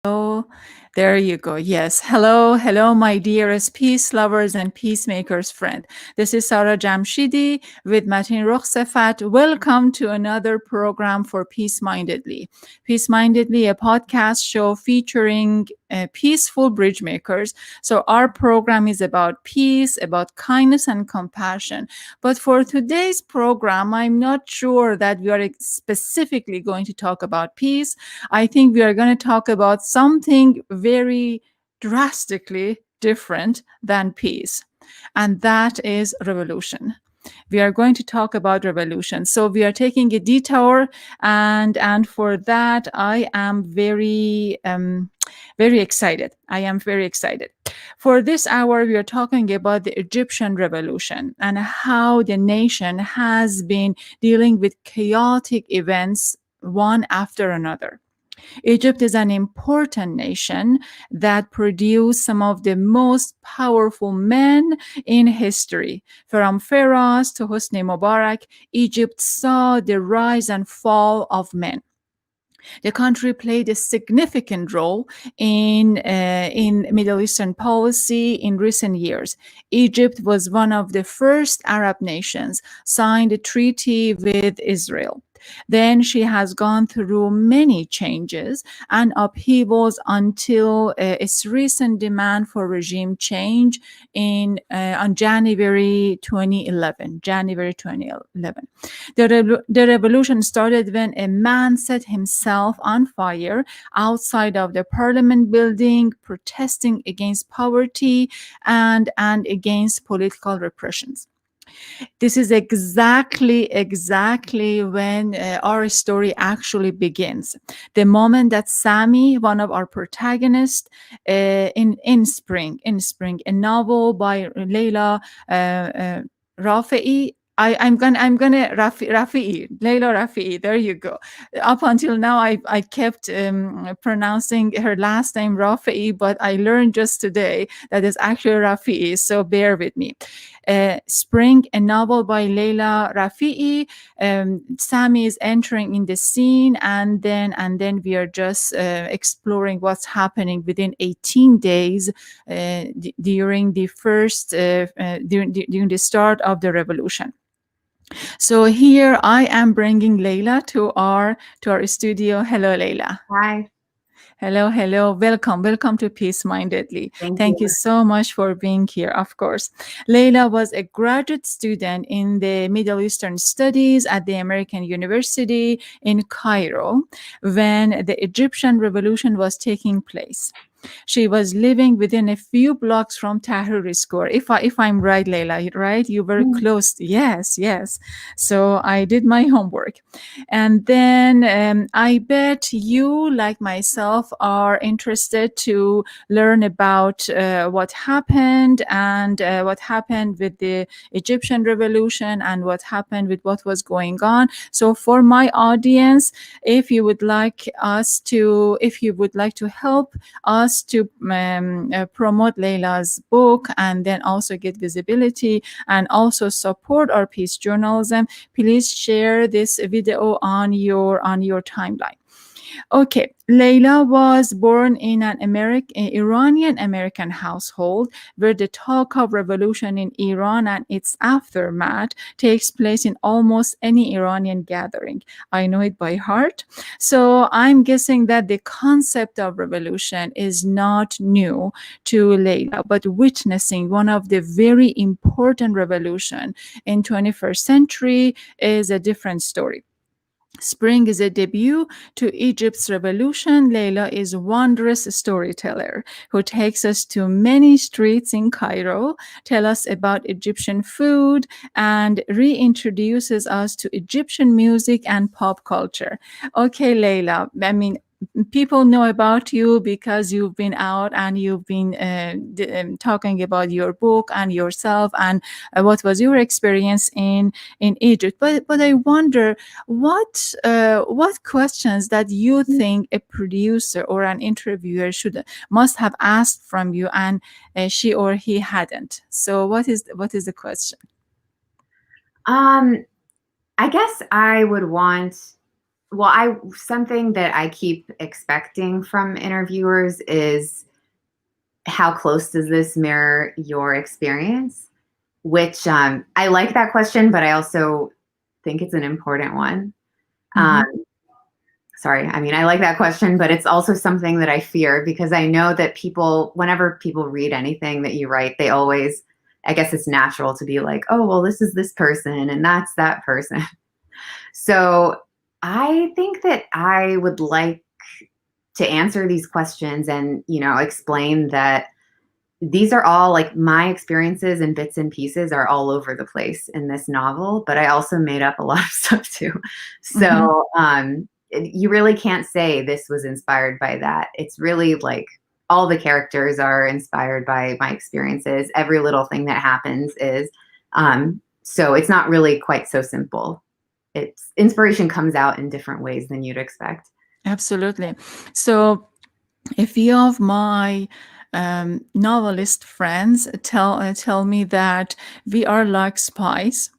Oh, there you go. Yes. Hello, hello, my dearest peace lovers and peacemakers friend. This is Sara Jamshdi with Matin Roxefat. Welcome to another program for Peace Mindedly. Peace Mindedly, a podcast show featuring peaceful bridge makers. So our program is about peace, about kindness and compassion. But for today's program, I'm not sure that we are specifically going to talk about peace. I think we are going to talk about something very drastically different than peace, and that is revolution. We are going to talk about revolution. So we are taking a detour, and for that, I am very excited. I am very excited. For this hour, we are talking about the Egyptian revolution and how the nation has been dealing with chaotic events one after another. Egypt is an important nation that produced some of the most powerful men in history. From Pharaohs to Hosni Mubarak, Egypt saw the rise and fall of men. The country played a significant role in Middle Eastern policy in recent years. Egypt was one of the first Arab nations signed a treaty with Israel. Then she has gone through many changes and upheavals until its recent demand for regime change on January 2011. January 2011. The revolution started when a man set himself on fire outside of the parliament building, protesting against poverty and against political repressions. This is exactly when our story actually begins. The moment that Sami, one of our protagonists, in Spring, a novel by Leila Rafei. I'm gonna Rafei, Leila Rafei. There you go. Up until now, I kept pronouncing her last name Rafei, but I learned just today that it's actually Rafei. So bear with me. Spring, a novel by Leila Rafei. Sami is entering in the scene, and then we are just exploring what's happening within 18 days during the first during the start of the revolution. So here I am bringing Leila to our studio. Hello, Leila. Hi, Hello, hello. Welcome to Peace Mindedly. thank Thank you you. so much for being here, of course. Leila was a graduate student in the Middle Eastern Studies at the American University in Cairo when the Egyptian Revolution was taking place. She was living within a few blocks from Tahrir Square. If I'm right, Leila, right? You were Mm. close. Yes, yes. So I did my homework. And then I bet you, like myself, are interested to learn about what happened and what happened with the Egyptian revolution and what happened with what was going on. So for my audience, if you would like to help us to promote Leila's book and then also get visibility and also support our peace journalism, please share this video on your timeline. Okay, Leila was born in an Iranian-American household where the talk of revolution in Iran and its aftermath takes place in almost any Iranian gathering. I know it by heart. So I'm guessing that the concept of revolution is not new to Leila, but witnessing one of the very important revolution in 21st century is a different story. Spring is a debut to Egypt's revolution. Leila is a wondrous storyteller who takes us to many streets in Cairo, tell us about Egyptian food, and reintroduces us to Egyptian music and pop culture. Okay, Leila, I mean, people know about you because you've been out and you've been talking about your book and yourself and what was your experience in Egypt. But I wonder what questions that you think a producer or an interviewer should must have asked from you and she or he hadn't. So what is the question? Um, I guess I would want Something that I keep expecting from interviewers is, how close does this mirror your experience? Which I like that question, but I also think it's an important one. Mm-hmm. Um, Sorry, I mean, I like that question, but it's also something that I fear, because I know that whenever people read anything that you write, they always, I guess it's natural to be like, oh, well, this is this person and that's that person. So I think that I would like to answer these questions and, explain that these are all like my experiences, and bits and pieces are all over the place in this novel, but I also made up a lot of stuff too. Mm-hmm. So you really can't say this was inspired by that. It's really like all the characters are inspired by my experiences. Every little thing that happens is. So it's not really quite so simple. It's inspiration comes out in different ways than you'd expect. Absolutely. So a few of my novelist friends tell me that we are like spies,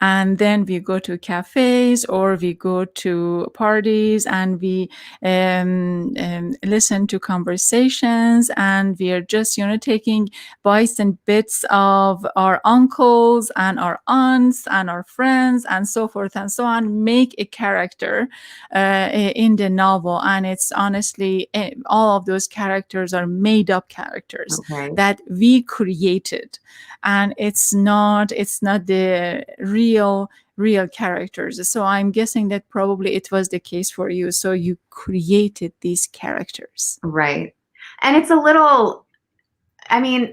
and then we go to cafes or we go to parties and we listen to conversations, and we are just taking bites and bits of our uncles and our aunts and our friends and so forth and so on, make a character in the novel. And it's honestly, all of those characters are made up characters Okay. that we created, and it's not the real characters. So I'm guessing that probably it was the case for you, so you created these characters. Right. And it's a little, I mean,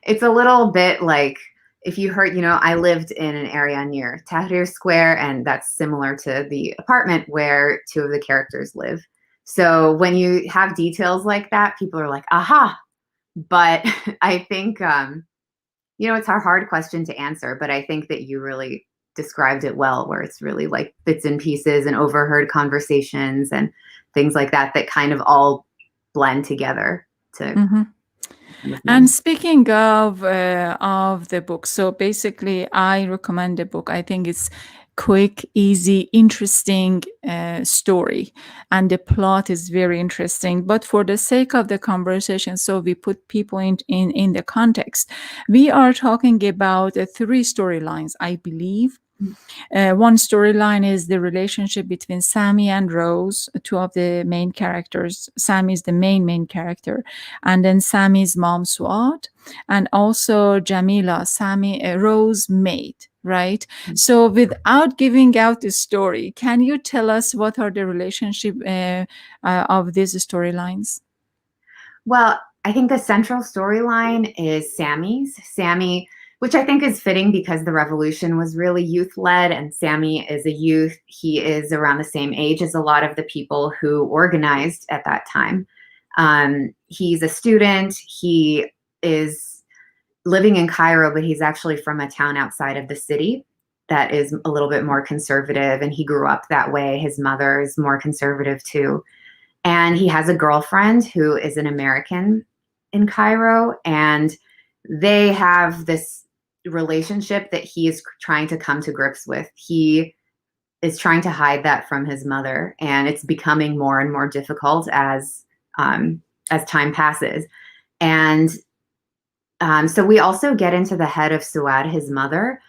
it's a little bit like, if you heard, I lived in an area near Tahrir Square, and that's similar to the apartment where two of the characters live. So when you have details like that, people are like, aha. But I think, it's a hard question to answer, but I think that you really described it well, where it's really like bits and pieces and overheard conversations and things like that that kind of all blend together to. Mm-hmm. And speaking of the book, so basically, I recommend the book. I think it's quick, easy, interesting story, and the plot is very interesting. But for the sake of the conversation, so we put people in the context. We are talking about three storylines, I believe. One storyline is the relationship between Sammy and Rose, two of the main characters. Sammy is the main character, and then Sammy's mom, Suad, and also Jamila, Sammy, Rose maid. Right. So, without giving out the story, can you tell us what are the relationship of these storylines? Well, I think the central storyline is Sammy, which I think is fitting because the revolution was really youth led, and Sammy is a youth. He is around the same age as a lot of the people who organized at that time. He's a student. He is living in Cairo, but he's actually from a town outside of the city that is a little bit more conservative, and he grew up that way. His mother is more conservative too. And he has a girlfriend who is an American in Cairo, and they have this relationship that he is trying to come to grips with. He is trying to hide that from his mother, and it's becoming more and more difficult as time passes. And so we also get into the head of Suad, his mother.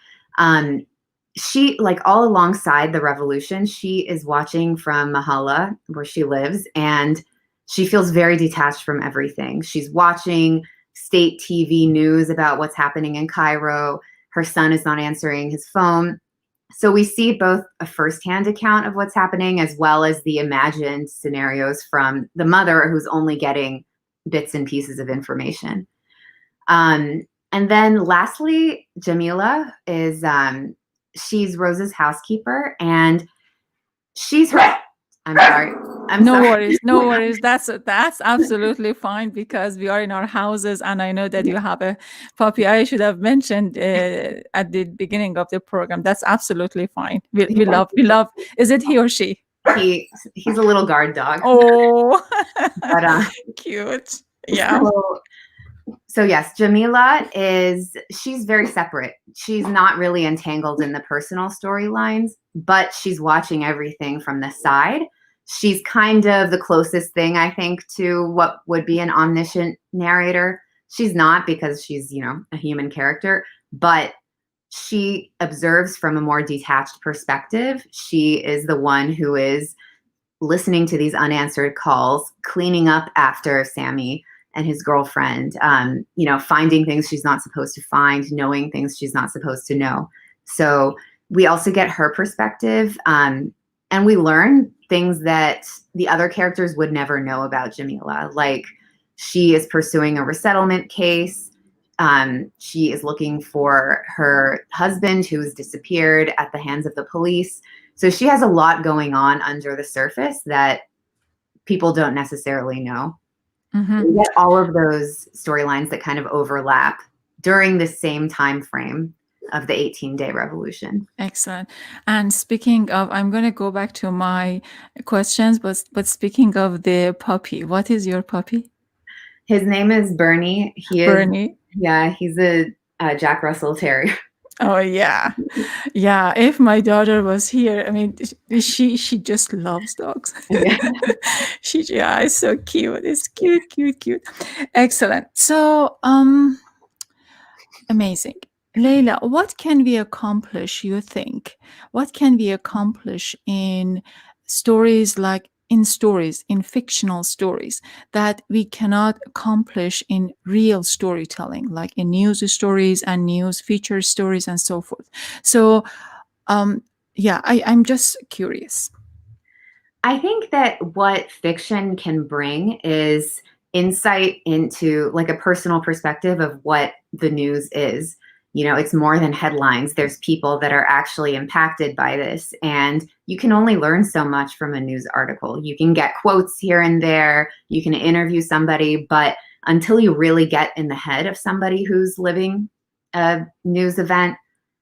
She, like, all alongside the revolution, she is watching from Mahalla, where she lives, and she feels very detached from everything. She's watching state TV news about what's happening in Cairo. Her son is not answering his phone. So we see both a firsthand account of what's happening as well as the imagined scenarios from the mother, who's only getting bits and pieces of information. And then lastly, Jamila is she's Rose's housekeeper, and she's her. I'm sorry. No worries, no worries. That's absolutely fine, because we are in our houses, and I know that you have a puppy. I should have mentioned at the beginning of the program. That's absolutely fine. We love. Is it he or she? He's a little guard dog. Oh, But cute. Yeah. so So yes, Jamila she's very separate. She's not really entangled in the personal storylines, but she's watching everything from the side. She's kind of the closest thing, I think, to what would be an omniscient narrator. She's not, because she's, a human character, but she observes from a more detached perspective. She is the one who is listening to these unanswered calls, cleaning up after Sammy and his girlfriend, finding things she's not supposed to find, knowing things she's not supposed to know. So we also get her perspective, and we learn things that the other characters would never know about Jamila. Like, she is pursuing a resettlement case. She is looking for her husband who's disappeared at the hands of the police. So she has a lot going on under the surface that people don't necessarily know. Mm-hmm. We get all of those storylines that kind of overlap during the same time frame of the 18-day revolution. Excellent. And speaking of, I'm going to go back to my questions, but speaking of the puppy, what is your puppy? His name is Bernie. Bernie. He's a Jack Russell Terrier. Oh yeah, yeah. If my daughter was here, I mean, she just loves dogs. Yeah. It's so cute. It's cute, cute, cute. Excellent. So, amazing. Leila, what can we accomplish, you think? What can we accomplish in stories in fictional stories that we cannot accomplish in real storytelling, like in news stories and news feature stories and so forth? So, I'm just curious. I think that what fiction can bring is insight into, like, a personal perspective of what the news is. It's more than headlines. There's people that are actually impacted by this, and you can only learn so much from a news article. You can get quotes here and there, you can interview somebody, but until you really get in the head of somebody who's living a news event,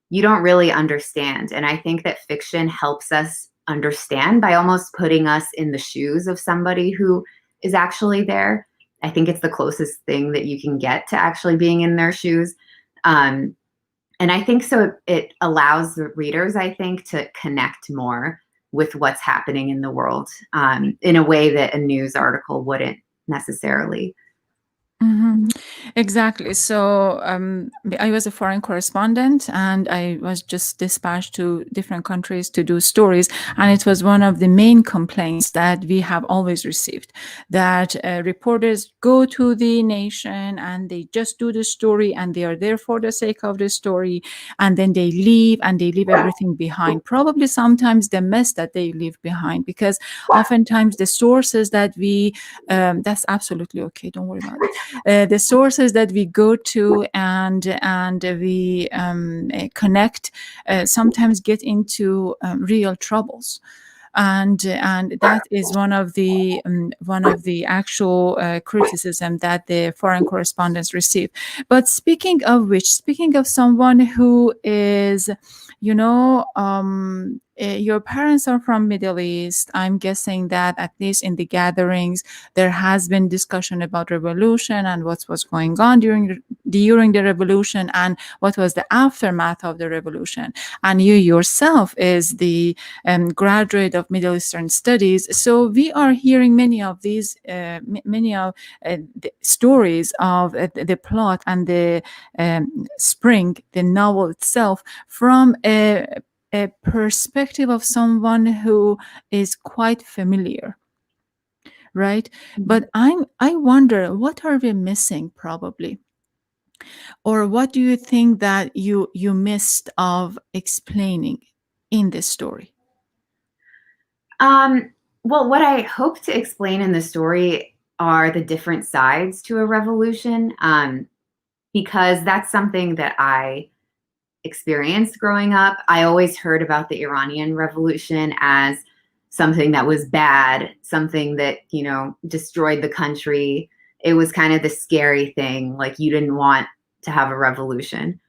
you don't really understand. And I think that fiction helps us understand by almost putting us in the shoes of somebody who is actually there. I think it's the closest thing that you can get to actually being in their shoes. And I think so it allows the readers, I think, to connect more with what's happening in the world, in a way that a news article wouldn't necessarily. Mm-hmm. Exactly. So I was a foreign correspondent, and I was just dispatched to different countries to do stories. And it was one of the main complaints that we have always received, that reporters go to the nation and they just do the story, and they are there for the sake of the story. And then they leave, and they leave everything behind. Probably sometimes the mess that they leave behind, because oftentimes the sources that that's absolutely okay. Don't worry about it. The sources that we go to and we connect sometimes get into real troubles. And that is one of the actual criticism that the foreign correspondents receive. But speaking of someone who is, your parents are from Middle East. I'm guessing that at least in the gatherings there has been discussion about revolution and what was going on during the revolution and what was the aftermath of the revolution. And you yourself is the graduate of Middle Eastern Studies. So we are hearing many of these, the stories of the plot and the Spring, the novel itself, from a perspective of someone who is quite familiar, right? But I wonder, what are we missing, probably? Or what do you think that you missed of explaining in this story? Well, what I hope to explain in the story are the different sides to a revolution, because that's something that I experienced growing up. I always heard about the Iranian Revolution as something that was bad, something that, destroyed the country. It was kind of the scary thing, like you didn't want to have a revolution.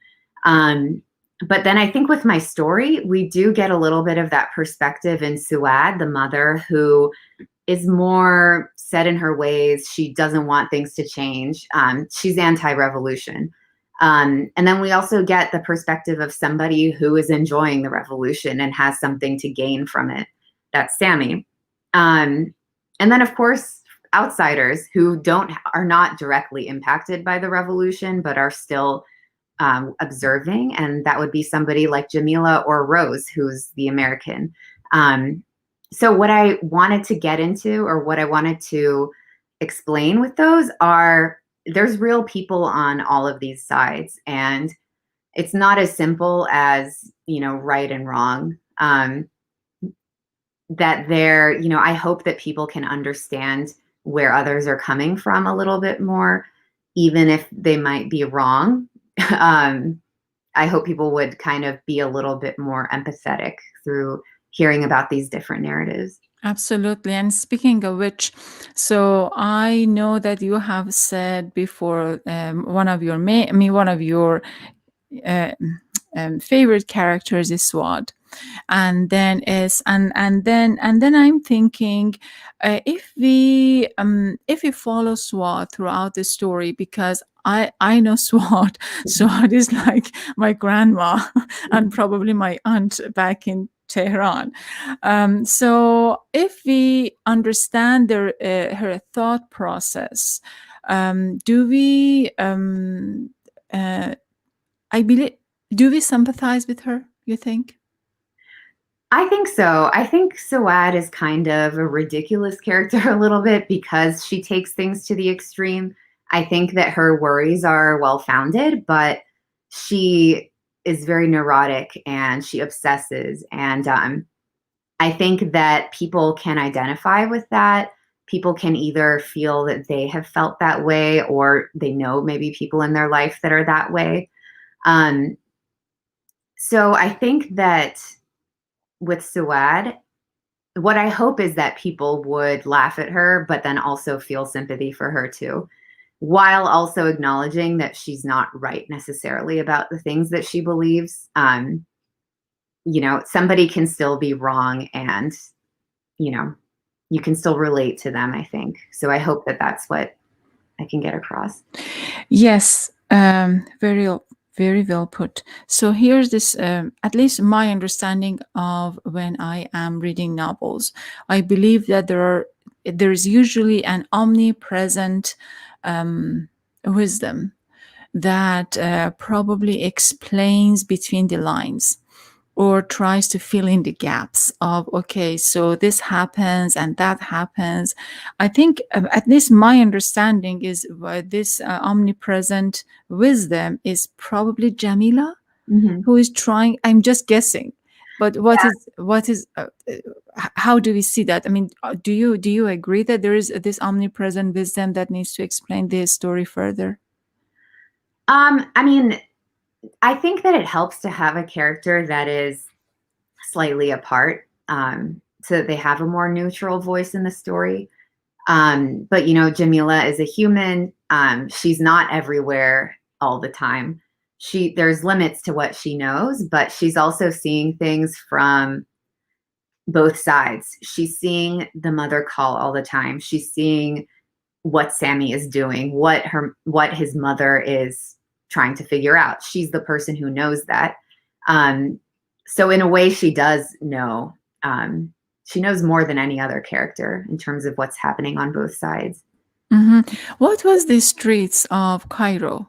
But then I think with my story, we do get a little bit of that perspective in Suad, the mother who is more set in her ways. She doesn't want things to change. She's anti-revolution. And then we also get the perspective of somebody who is enjoying the revolution and has something to gain from it. That's Sammy. And then, of course, outsiders who are not directly impacted by the revolution, but are still observing. And that would be somebody like Jamila or Rose, who's the American. So what I wanted to get into, or what I wanted to explain with those, are there's real people on all of these sides, and it's not as simple as, right and wrong. That I hope that people can understand where others are coming from a little bit more, even if they might be wrong. I hope people would kind of be a little bit more empathetic through hearing about these different narratives. Absolutely. And speaking of which, so I know that you have said before, one of your favorite characters is Swad, and then I'm thinking, if we follow Swad throughout the story, because I know Swad. Swad is like my grandma and probably my aunt back in Tehran. So if we understand her thought process, do we I believe, do we sympathize with her, you think? I think so. I think Sawad is kind of a ridiculous character a little bit because she takes things to the extreme. I think that her worries are well-founded, but she is very neurotic and she obsesses. And I think that people can identify with that. People can either feel that they have felt that way, or they know maybe people in their life that are that way. So I think that with Suad, what I hope is that people would laugh at her, but then also feel sympathy for her too, while also acknowledging that she's not right necessarily about the things that she believes. Somebody can still be wrong, and, you can still relate to them, I think. So I hope that that's what I can get across. Yes, very well put. So here's this, at least my understanding of when I am reading novels. I believe that there is usually an omnipresent wisdom that probably explains between the lines, or tries to fill in the gaps of, okay, so this happens and that happens. I think, at least my understanding is, this omnipresent wisdom is probably Jamila, who is trying. I'm just guessing, but what is how do we see that? I mean, do you agree that there is this omnipresent wisdom that needs to explain this story further? I mean, I think that it helps to have a character that is slightly apart, so that they have a more neutral voice in the story. But Jamila is a human. She's not everywhere all the time. There's limits to what she knows, but she's also seeing things from both sides. She's seeing the mother call all the time. She's seeing what Sammy is doing, what his mother is trying to figure out. She's the person who knows that. So in a way, she does know. She knows more than any other character in terms of what's happening on both sides. What was the streets of Cairo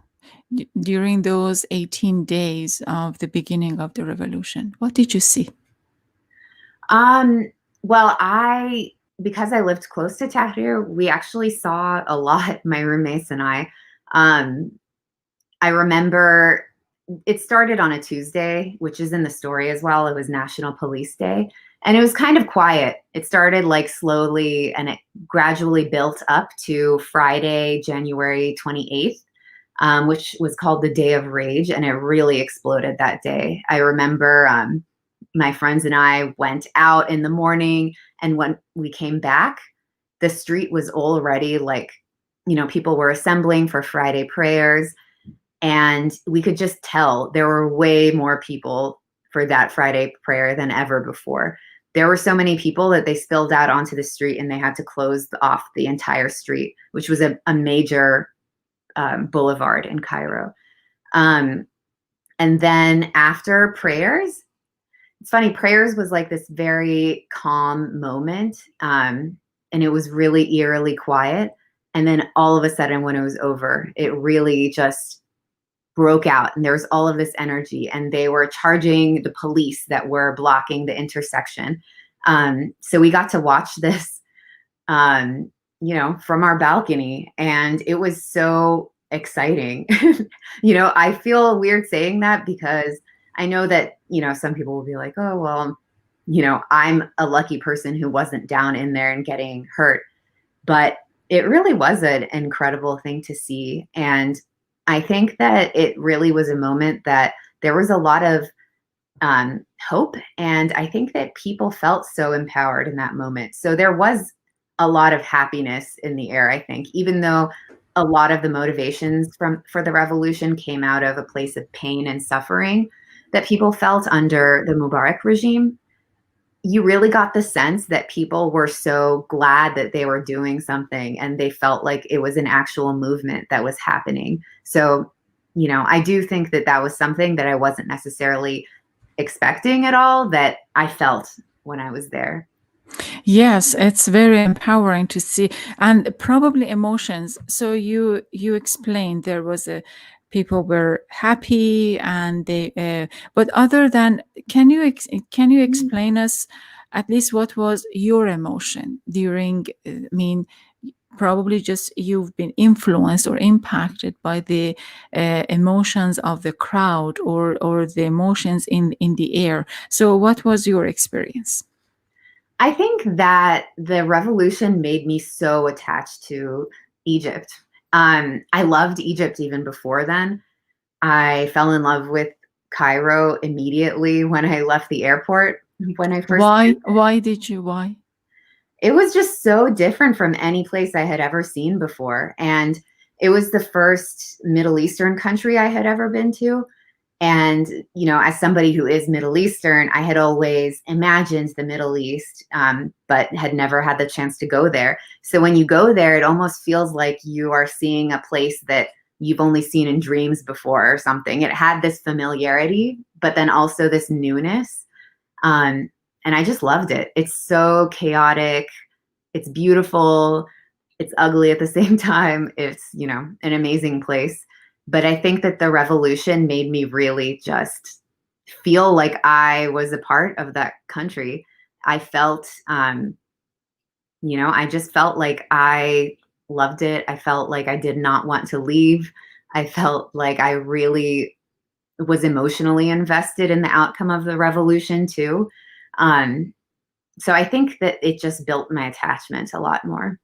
during those 18 days of the beginning of the revolution? What did you see? Well, because I lived close to Tahrir, we actually saw a lot, my roommates and I. I remember it started on a Tuesday, which is in the story as well. It was National Police Day, and it was kind of quiet. It started like slowly, and it gradually built up to Friday, January 28th, which was called the Day of Rage, and it really exploded that day. I remember my friends and I went out in the morning, and when we came back, the street was already like, people were assembling for Friday prayers. And we could just tell there were way more people for that Friday prayer than ever before. there were so many people that they spilled out onto the street and they had to close off the entire street, which was a major boulevard in Cairo. Um, and then after prayers, it's funny, prayers was like this very calm moment. And it was really eerily quiet. And then all of a sudden, when it was over, it really just broke out. And there was all of this energy. And they were charging the police that were blocking the intersection. So we got to watch this, from our balcony. And it was so exciting. I feel weird saying that because I know that, some people will be like, oh, well, I'm a lucky person who wasn't down in there and getting hurt. But it really was an incredible thing to see. And I think that it really was a moment that there was a lot of hope. And I think that people felt so empowered in that moment. So there was a lot of happiness in the air, I think, even though a lot of the motivations for the revolution came out of a place of pain and suffering that people felt under the Mubarak regime. You really got the sense that people were so glad that they were doing something and they felt like it was an actual movement that was happening. So, I do think that that was something that I wasn't necessarily expecting at all, that I felt when I was there. Yes, it's very empowering to see, and probably emotions. So you explained there was a people were happy and they but other than, can you explain us at least what was your emotion during I mean, probably just you've been influenced or impacted by the emotions of the crowd, or the emotions in the air. So what was your experience? I think that the revolution made me so attached to Egypt. I loved Egypt even before then. I fell in love with Cairo immediately when I left the airport when I first. Why did you? Why? It was just so different from any place I had ever seen before. And it was the first Middle Eastern country I had ever been to. And, as somebody who is Middle Eastern, I had always imagined the Middle East, but had never had the chance to go there. So when you go there, it almost feels like you are seeing a place that you've only seen in dreams before or something. It had this familiarity, but then also this newness. And I just loved it. It's so chaotic. It's beautiful. It's ugly at the same time. It's, an amazing place. But I think that the revolution made me really just feel like I was a part of that country. I felt, I just felt like I loved it. I felt like I did not want to leave. I felt like I really was emotionally invested in the outcome of the revolution too. Um, so I think that it just built my attachment a lot more.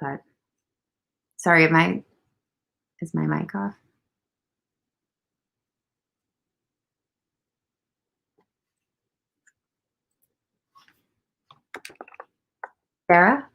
But sorry, is my mic off? Sarah?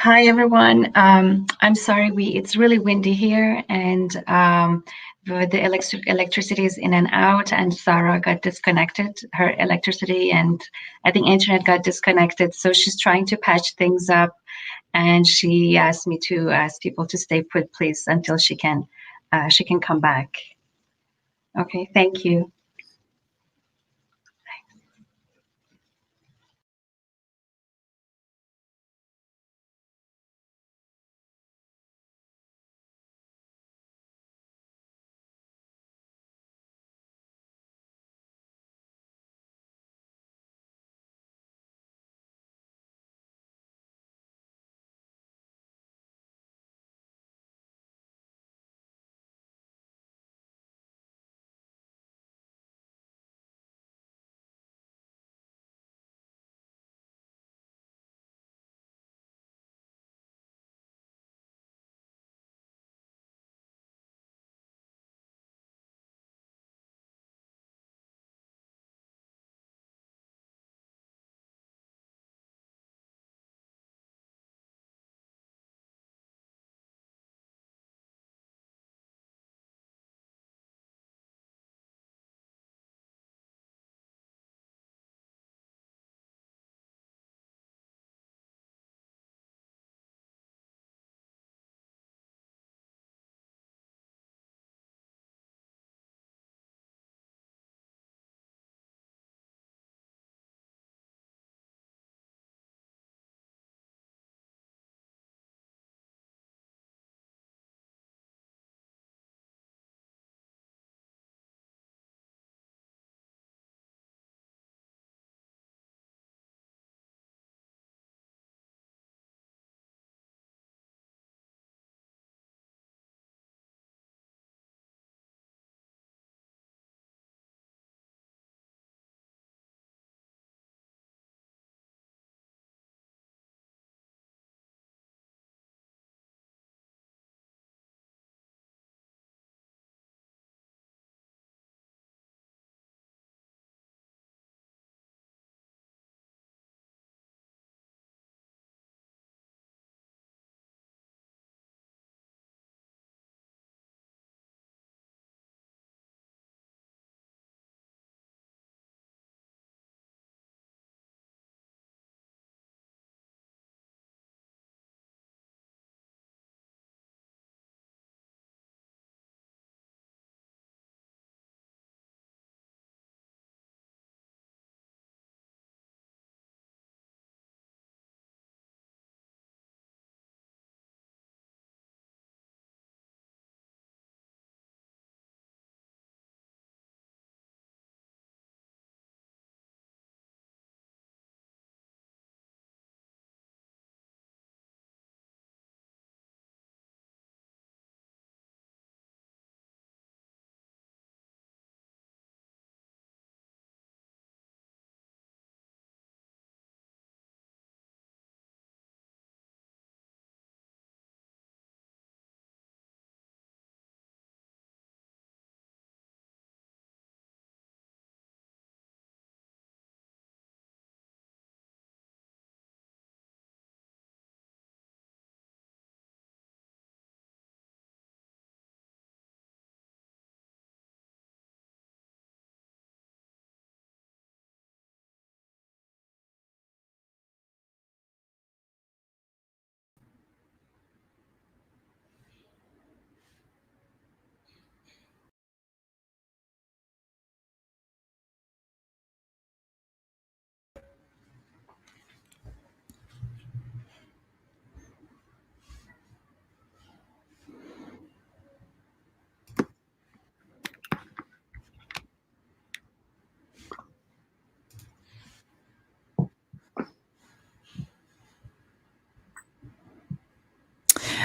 Hi everyone. I'm sorry, it's really windy here, and the electricity is in and out, and Sarah got disconnected. Her electricity and I think internet got disconnected, so she's trying to patch things up, and she asked me to ask people to stay put, please, until she can come back. Okay, thank you.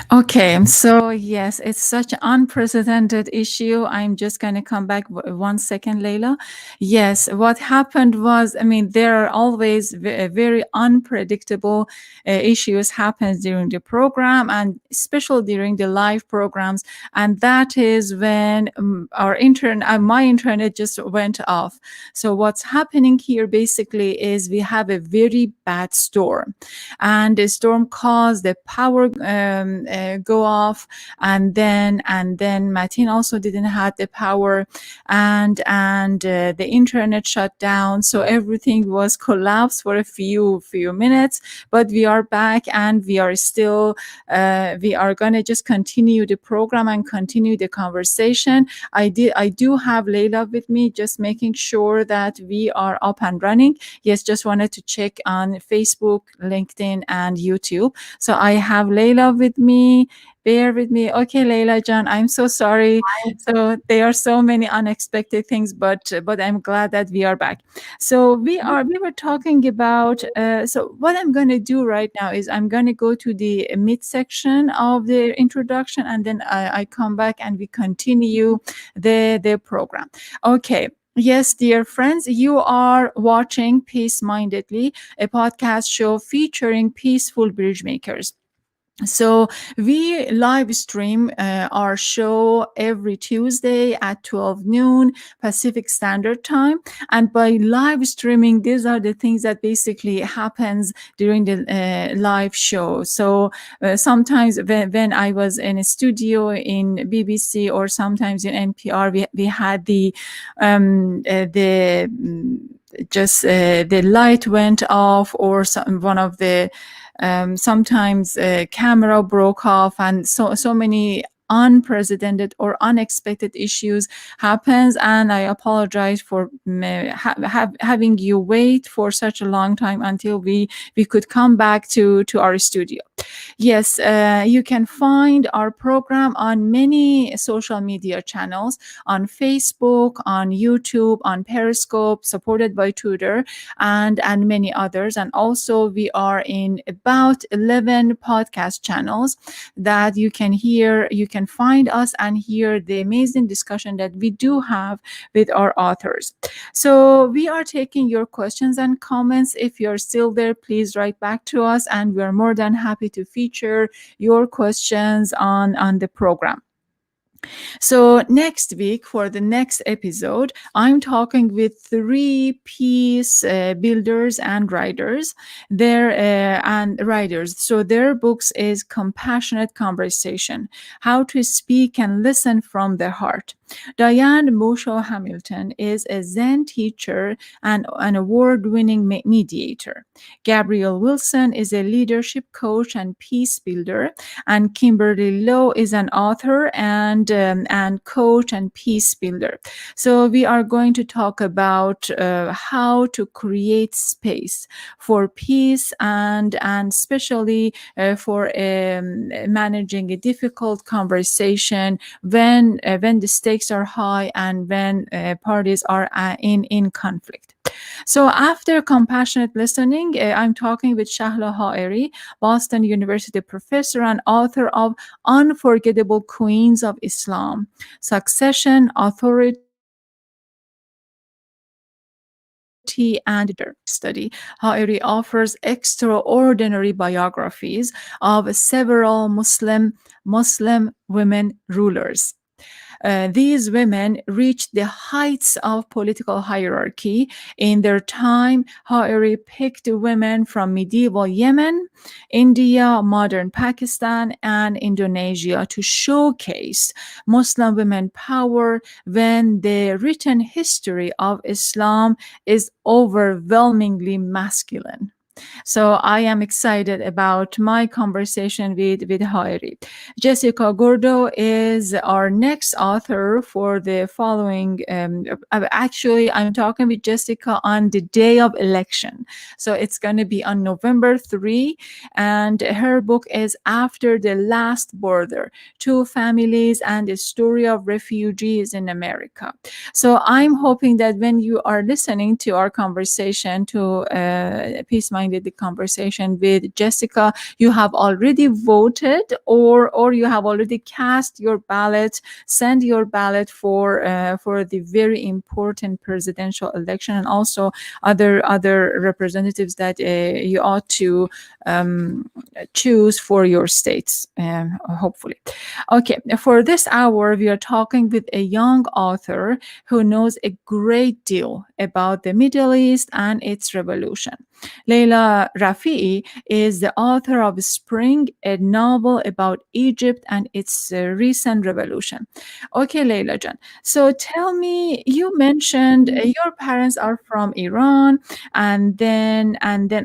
Okay, so yes, it's such an unprecedented issue. I'm just going to come back 1 second, Leila. Yes, what happened was, I mean, there are always very unpredictable issues happens during the program, and especially during the live programs. And that is when my internet just went off. So what's happening here basically is we have a very bad storm, and the storm caused the power go off, and then Matin also didn't have the power, and the internet shut down, so everything was collapsed for a few minutes. But we are back, and we are still we are gonna just continue the program and continue the conversation. I do have Leila with me, just making sure that we are up and running. Yes, just wanted to check on Facebook, LinkedIn, and YouTube. So I have Leila with me. Bear with me. Okay, Leila John, I'm so sorry. So there are so many unexpected things, but I'm glad that we are back. So we were talking about. So what I'm going to do right now is I'm going to go to the mid section of the introduction, and then I come back and we continue the program. Okay. Yes, dear friends, you are watching Peace Mindedly, a podcast show featuring peaceful bridge makers. So we live stream our show every Tuesday at 12 noon Pacific Standard Time. And by live streaming, these are the things that basically happens during the live show. So sometimes when I was in a studio in BBC or sometimes in NPR, we had the light went off, or one of the sometimes camera broke off, and so many unprecedented or unexpected issues happens. And I apologize for having you wait for such a long time until we could come back to our studio. Yes, you can find our program on many social media channels, on Facebook, on YouTube, on Periscope, supported by Twitter, and many others. And also we are in about 11 podcast channels that you can hear. You can find us and hear the amazing discussion that we do have with our authors. So we are taking your questions and comments. If you're still there, please write back to us, and we're more than happy to feature your questions on the program. So next week, for the next episode, I'm talking with 3 peace builders and writers. So their books is Compassionate Conversation: How to Speak and Listen from the Heart. Diane Moshe Hamilton is a Zen teacher and an award-winning mediator. Gabrielle Wilson is a leadership coach and peace builder, and Kimberly Lowe is an author and coach and peace builder. So we are going to talk about how to create space for peace, and especially for managing a difficult conversation when the stakes are high and when parties are in conflict. So after compassionate listening, I'm talking with Shahla Ha'eri, Boston University professor and author of Unforgettable Queens of Islam: Succession, Authority, and Leadership Study. Ha'eri offers extraordinary biographies of several Muslim women rulers. These women reached the heights of political hierarchy in their time. Ha'eri picked women from medieval Yemen, India, modern Pakistan, and Indonesia to showcase Muslim women power when the written history of Islam is overwhelmingly masculine. So I am excited about my conversation with Ha'eri. Jessica Gordo is our next author for the following. Actually, I'm talking with Jessica on the day of election. So it's going to be on November 3. And her book is After the Last Border: Two Families and the Story of Refugees in America. So I'm hoping that when you are listening to our conversation, to Peace Mind ended the conversation with Jessica, you have already voted, or you have already cast your ballot, send your ballot for the very important presidential election, and also other representatives that you ought to choose for your states, hopefully. Okay, for this hour, we are talking with a young author who knows a great deal about the Middle East and its revolution. Leila Rafei is the author of Spring, a novel about Egypt and its recent revolution. Okay, Leila Jan. So tell me, you mentioned your parents are from Iran, and then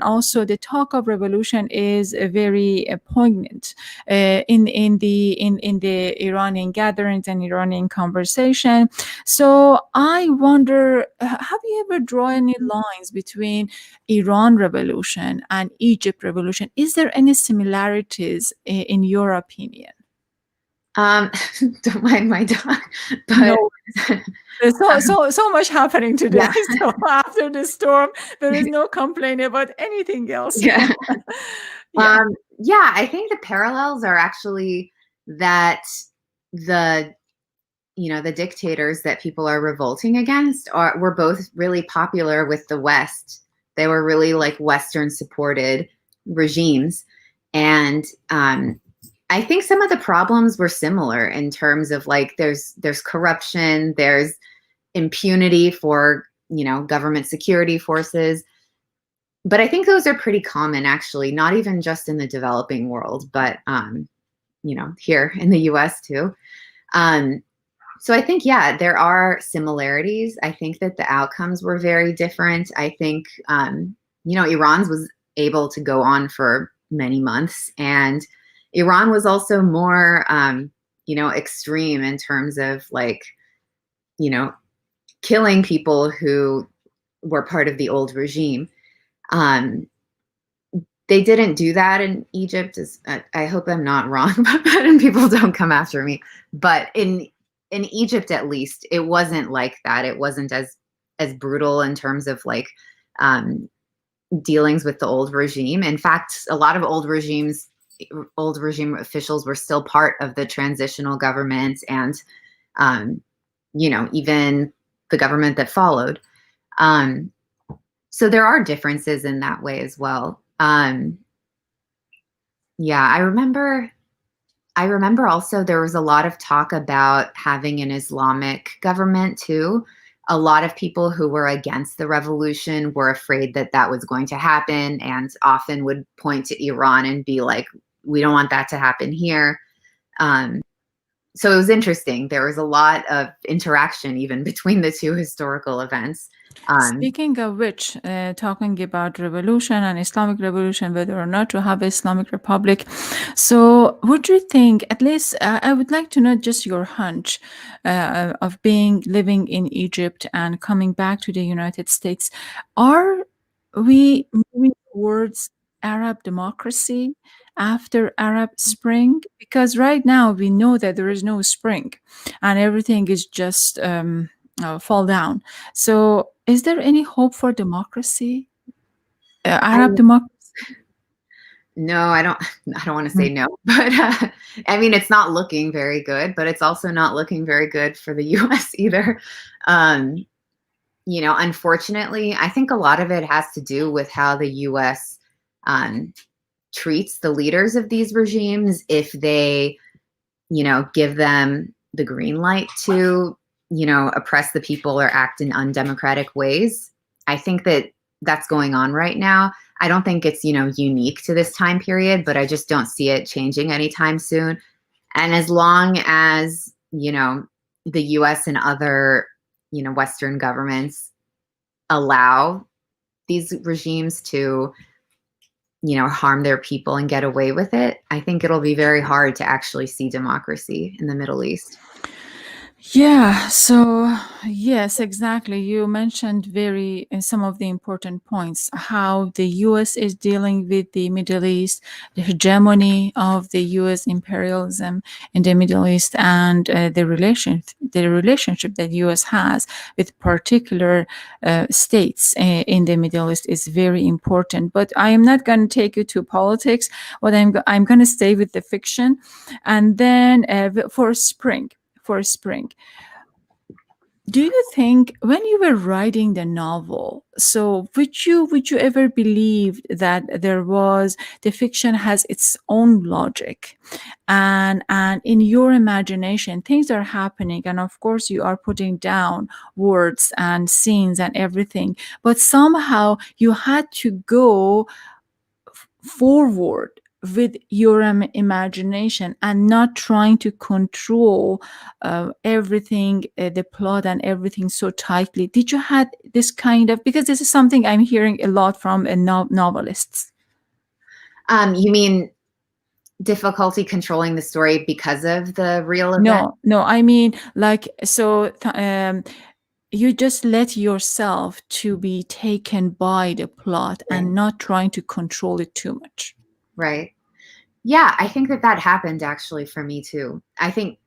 also the talk of revolution is very poignant in the Iranian gatherings and Iranian conversation. So I wonder, have you ever drawn any lines between Iran revolution and Egypt revolution? Is there any similarities in your opinion? Don't mind my dog, but No. There's so much happening today. Yeah. So after the storm, there is no complaining about anything else. Yeah. Yeah. Yeah, I think the parallels are actually that the dictators that people are revolting against were both really popular with the West. They were really like Western supported regimes. And I think some of the problems were similar in terms of like there's corruption, there's impunity for, government security forces. But I think those are pretty common, actually, not even just in the developing world, but, here in the US too. So I think, yeah, there are similarities. I think that the outcomes were very different. I think, Iran's was able to go on for many months, and Iran was also more, extreme in terms of like, killing people who were part of the old regime. They didn't do that in Egypt. I hope I'm not wrong, and people don't come after me. But in Egypt, at least, it wasn't like that. It wasn't as brutal in terms of like dealings with the old regime. In fact, a lot of old regime officials were still part of the transitional government, and even the government that followed. So there are differences in that way as well. Yeah, I remember also there was a lot of talk about having an Islamic government too. A lot of people who were against the revolution were afraid that that was going to happen, and often would point to Iran and be like, we don't want that to happen here. So it was interesting. There was a lot of interaction even between the two historical events. Speaking of which, talking about revolution and Islamic revolution, whether or not to have an Islamic republic. So would you think, at least I would like to know just your hunch of living in Egypt and coming back to the United States. Are we moving towards Arab democracy after Arab Spring? Because right now we know that there is no spring and everything is just fall down. So is there any hope for democracy? Arab democracy? No, I don't want to say no, but I mean, it's not looking very good, but it's also not looking very good for the US either. Unfortunately, I think a lot of it has to do with how the US treats the leaders of these regimes. If they, give them the green light to, oppress the people or act in undemocratic ways. I think that that's going on right now. I don't think it's, unique to this time period, but I just don't see it changing anytime soon. And as long as, the US and other, Western governments allow these regimes to, harm their people and get away with it, I think it'll be very hard to actually see democracy in the Middle East. Yeah, so yes, exactly. You mentioned very some of the important points, how the US is dealing with the Middle East, the hegemony of the US imperialism in the Middle East, and the relationship that US has with particular states in the Middle East is very important. But I am not going to take you to politics. What I'm going to stay with the fiction, and then for spring. Do you think when you were writing the novel, so would you ever believe that there was the fiction has its own logic, and in your imagination things are happening, and of course you are putting down words and scenes and everything, but somehow you had to go forward with your imagination and not trying to control everything, the plot and everything so tightly. Did you had this kind of, because this is something I'm hearing a lot from novelists. You mean difficulty controlling the story because of the real event? No, I mean, like, so you just let yourself to be taken by the plot Right. and not trying to control it too much. Right. Yeah, I think that happened actually for me too. I think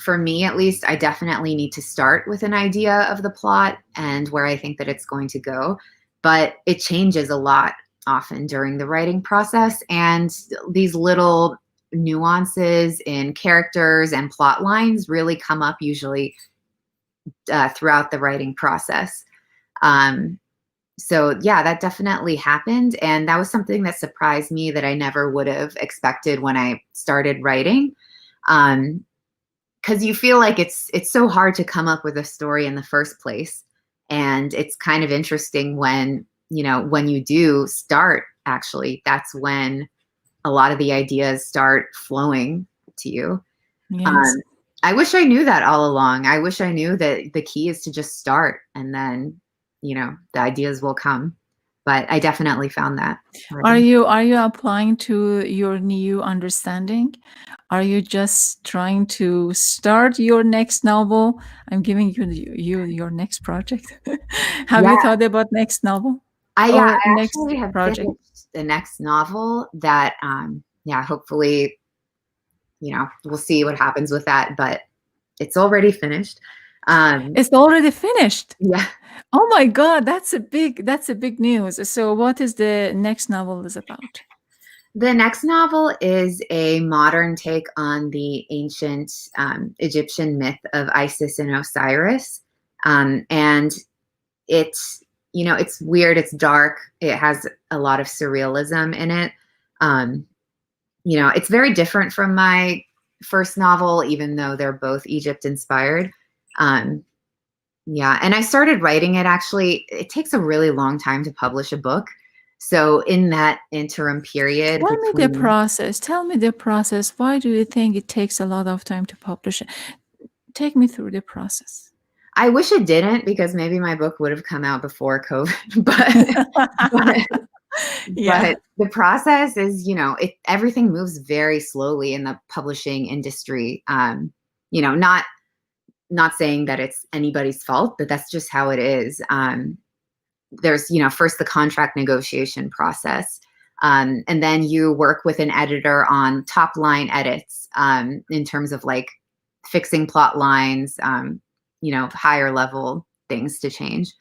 for me at least, I definitely need to start with an idea of the plot and where I think that it's going to go, but it changes a lot often during the writing process, and these little nuances in characters and plot lines really come up usually throughout the writing process. So yeah, that definitely happened, and that was something that surprised me that I never would have expected when I started writing. Because you feel like it's so hard to come up with a story in the first place, and it's kind of interesting when when you do start. Actually, that's when a lot of the ideas start flowing to you. Yes. I wish I knew that all along. I wish I knew that the key is to just start, and then the ideas will come. But I definitely found that. Are you applying to your new understanding? Are you just trying to start your next novel? I'm giving you your next project. Have you Yeah, thought about next novel I or next actually have project? finished the next novel that yeah, hopefully, we'll see what happens with that, but it's already finished. It's already finished. Yeah. Oh my God, that's a big news. So what is the next novel is about? The next novel is a modern take on the ancient Egyptian myth of Isis and Osiris. And it's weird, it's dark, it has a lot of surrealism in it. Um, it's very different from my first novel, even though they're both Egypt inspired. Um, yeah, and I started writing it actually. It takes a really long time to publish a book. So in that interim period Tell me the between, process. Tell me the process. Why do you think it takes a lot of time to publish it? Take me through the process. I wish it didn't, because maybe my book would have come out before COVID, but Yeah. but the process is, everything moves very slowly in the publishing industry. Not saying that it's anybody's fault, but that's just how it is. There's, first the contract negotiation process. And then you work with an editor on top line edits, in terms of like fixing plot lines, higher level things to change.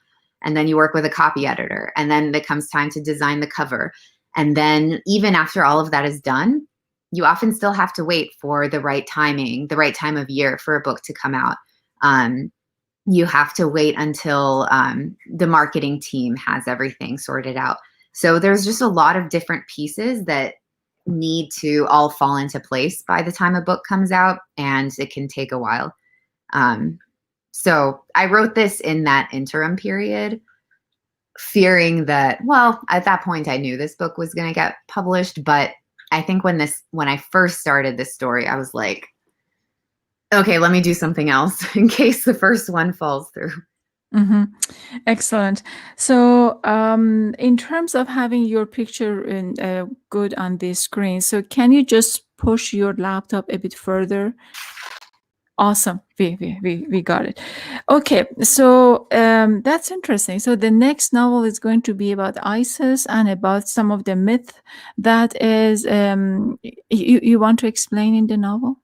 And then you work with a copy editor. And then it comes time to design the cover. And then even after all of that is done, you often still have to wait for the right timing, the right time of year for a book to come out. You have to wait until the marketing team has everything sorted out. So there's just a lot of different pieces that need to all fall into place by the time a book comes out, and it can take a while. So I wrote this in that interim period, fearing that, well, at that point I knew this book was going to get published, but I think when I first started this story, I was like, okay, let me do something else in case the first one falls through. Mm-hmm. Excellent. So, in terms of having your picture good on the screen, so can you just push your laptop a bit further? Awesome. We got it. Okay, so that's interesting. So the next novel is going to be about ISIS and about some of the myth that is you want to explain in the novel?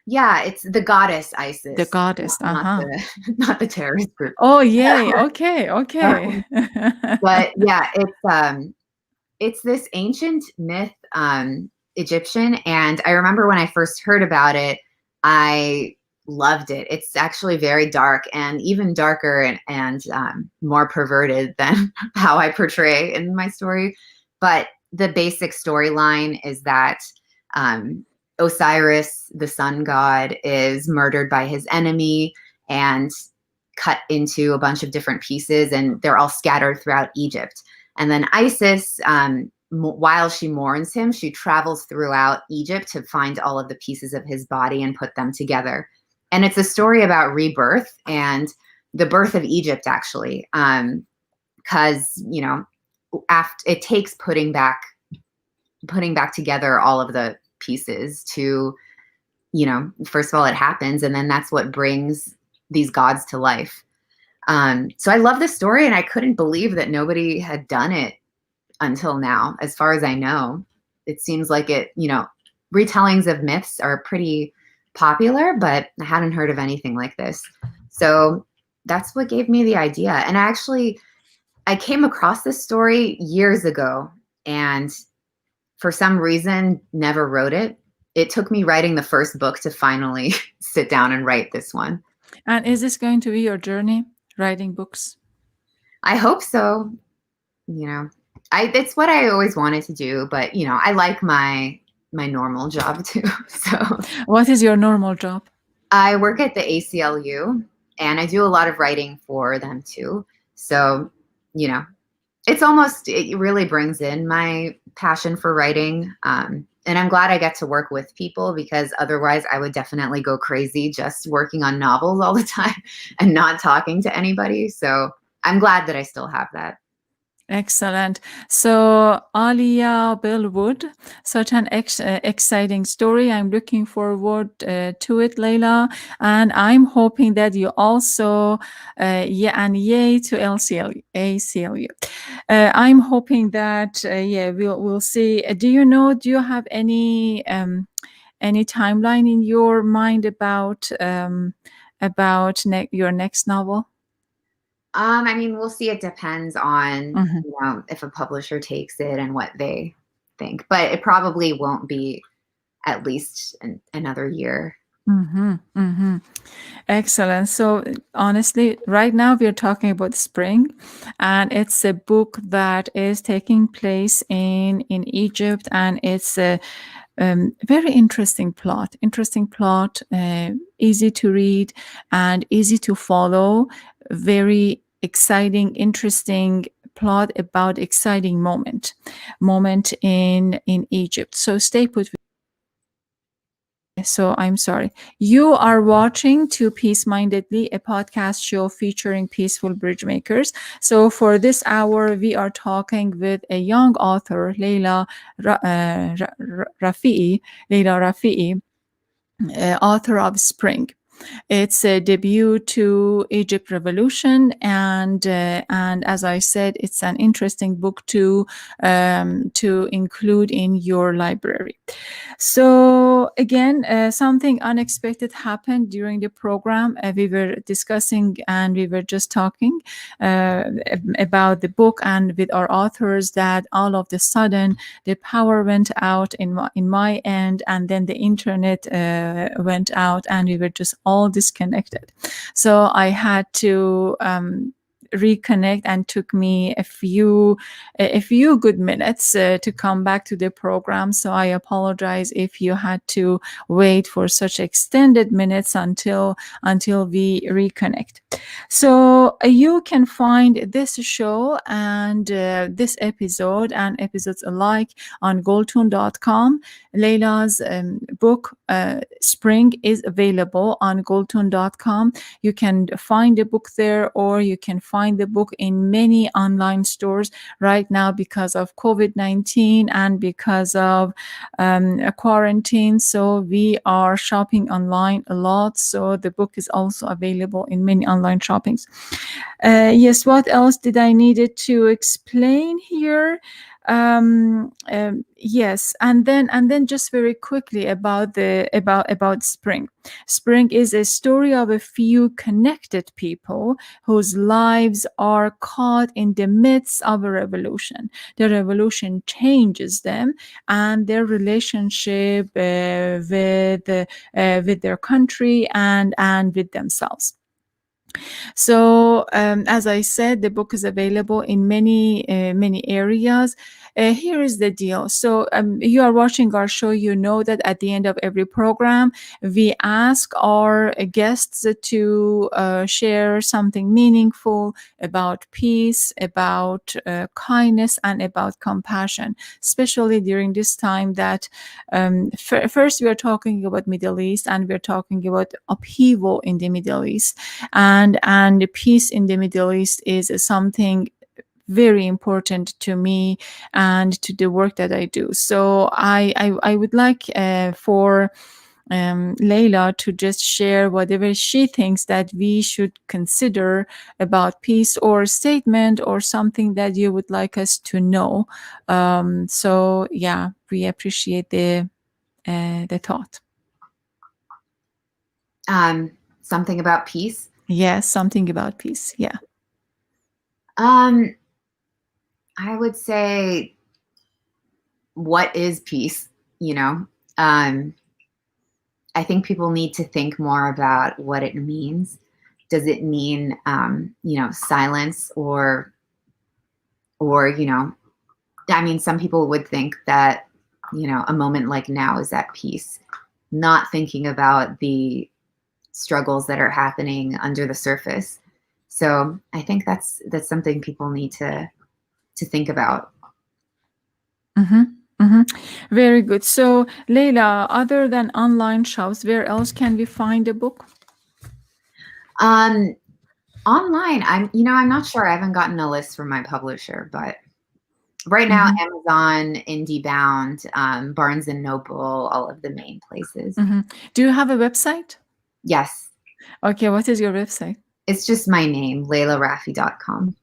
Yeah, it's the goddess The ISIS, goddess. not Uh-huh. the not the terrorist group. Oh, yay. Okay, okay. But yeah, it's this ancient myth, Egyptian, and I remember when I first heard about it, I loved it. It's actually very dark and even darker and more perverted than how I portray in my story. But the basic storyline is that um, Osiris, the sun god, is murdered by his enemy and cut into a bunch of different pieces, and they're all scattered throughout Egypt. And then Isis, while she mourns him, she travels throughout Egypt to find all of the pieces of his body and put them together. And it's a story about rebirth and the birth of Egypt, actually, because after it takes putting back together all of the pieces to, first of all, it happens, and then that's what brings these gods to life. So I love this story, and I couldn't believe that nobody had done it until now. As far as I know, it seems like retellings of myths are pretty popular, but I hadn't heard of anything like this. So that's what gave me the idea. And I came across this story years ago, and for some reason never wrote it. It took me writing the first book to finally sit down and write this one. And is this going to be your journey, writing books? I hope so. It's what I always wanted to do, but I like my normal job too. So what is your normal job? I work at the ACLU, and I do a lot of writing for them too. So, it really brings in my passion for writing. And I'm glad I get to work with people, because otherwise I would definitely go crazy just working on novels all the time and not talking to anybody. So I'm glad that I still have that. Excellent. So, Alia Bellwood, such an exciting story. I'm looking forward to it, Leila. And I'm hoping that you also, yay to ACLU. I'm hoping that, we'll see. Do you have any timeline in your mind about your next novel? We'll see. It depends on, if a publisher takes it and what they think, but it probably won't be at least another year. Excellent. So honestly, right now we're talking about spring, and it's a book that is taking place in Egypt, and it's a very interesting plot. Easy to read and easy to follow. Very exciting, interesting plot about exciting moment in Egypt. So stay put. So I'm sorry. You are watching To Peace Mindedly, a podcast show featuring peaceful bridge makers. So for this hour, we are talking with a young author, Leila Rafei, author of Spring. It's a debut to Egypt Revolution, and as I said, it's an interesting book to include in your library. So again, something unexpected happened during the program. We were discussing and we were just talking about the book and with our authors, that all of the sudden the power went out in my end, and then the internet went out, and we were just all disconnected. So I had to reconnect, and took me a few good minutes to come back to the program. So I apologize if you had to wait for such extended minutes until we reconnect. So you can find this show and this episode and episodes alike on goldtune.com. Leila's book Spring is available on goldtune.com. You can find the book there, or you can find find the book in many online stores right now because of COVID-19 and because of quarantine. So we are shopping online a lot. So the book is also available in many online shoppings. Yes, what else did I needed to explain here? Yes, and then just very quickly about spring. Spring is a story of a few connected people whose lives are caught in the midst of a revolution. The revolution changes them and their relationship with their country and with themselves. So, as I said, the book is available in many areas. Here is the deal. So, you are watching our show, you know that at the end of every program, we ask our guests to share something meaningful about peace, about kindness, and about compassion, especially during this time that first we are talking about Middle East and we're talking about upheaval in the Middle East. And the peace in the Middle East is something very important to me and to the work that I do. So I would like for Leila to just share whatever she thinks that we should consider about peace, or statement or something that you would like us to know. So yeah, we appreciate the thought. Something about peace. Yes, something about peace. Yeah. I would say, what is peace? I think people need to think more about what it means. Does it mean, silence or, I mean, some people would think that, a moment like now is at peace, not thinking about the struggles that are happening under the surface. So I think that's something people need to think about. Mm-hmm. Mm-hmm. Very good. So, Leila, other than online shops, where else can we find the book? Online, I'm not sure. I haven't gotten a list from my publisher, but right now, Amazon, IndieBound, Barnes and Noble, all of the main places. Do you have a website? Yes. Okay, what is your website? It's just my name, LeilaRafei.com.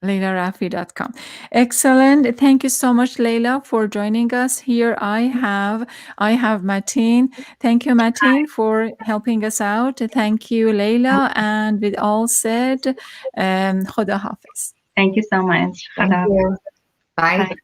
LeilaRafei.com. Excellent. Thank you so much, Leila, for joining us here. I have Mateen. Thank you, Mateen, for helping us out. Thank you, Leila. And with all said, Khuda Hafiz. Thank you so much. Thank you. Bye. Bye.